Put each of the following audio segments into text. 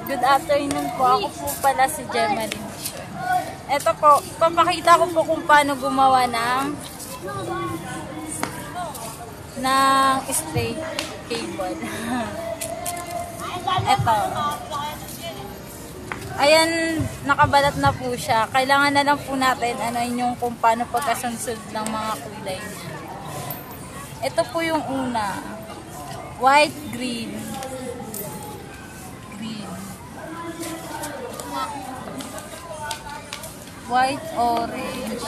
Good afternoon po. Ako po pala si Gemma Lindisyon. Ito po, papakita ko po kung paano gumawa ng straight cable. Ito. Ayan, nakabalat na po siya. Kailangan na lang po natin yung kung paano pagkasunsod ng mga kulay niya. Ito po yung una. White, green. White, orange.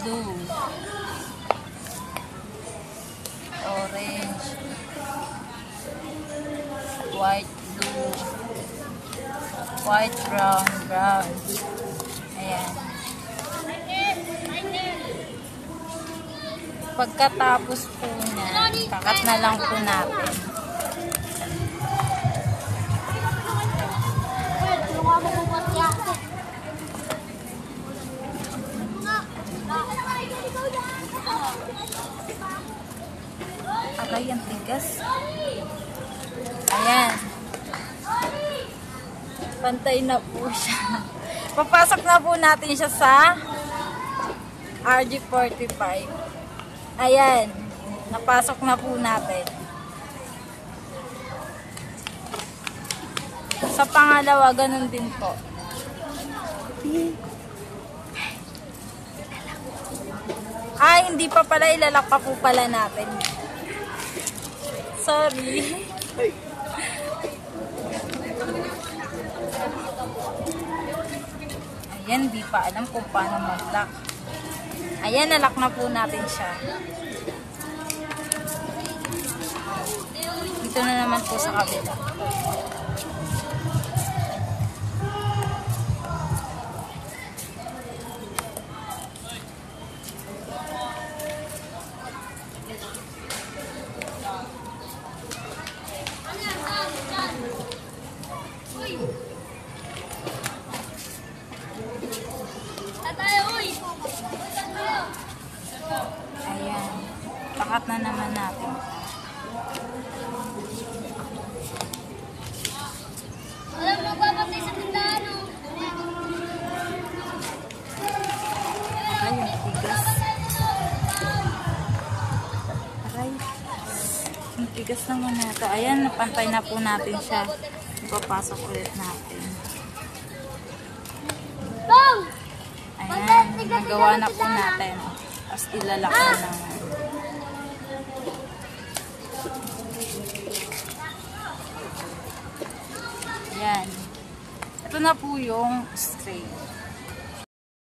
Blue. Orange. White, blue. White, brown, brown. Ayan. Pagkatapos po niya, kakat na lang po natin. Aray, ang tigas. Ayan. Pantay na po siya. Papasok na po natin siya sa RG45. Ayan. Napasok na po natin. Sa pangalawa, ganun din po. Ay, hindi pa pala. Ilalak pa po pala natin. Sorry. Ayan, di pa alam kung paano mag-lock. Ayan, nalock na po natin siya. Dito na naman po sa kabila. Ayan. Takat na naman natin. Alam mo, papatay sa tindahan. Aray, ang tigas. Aray. Ang tigas naman nata. Ayan, napantay na po natin siya. Ipapasok ulit natin. Ayan, nagawa na po natin. Tapos ilalak na naman. Ayan. Ito na po yung straight.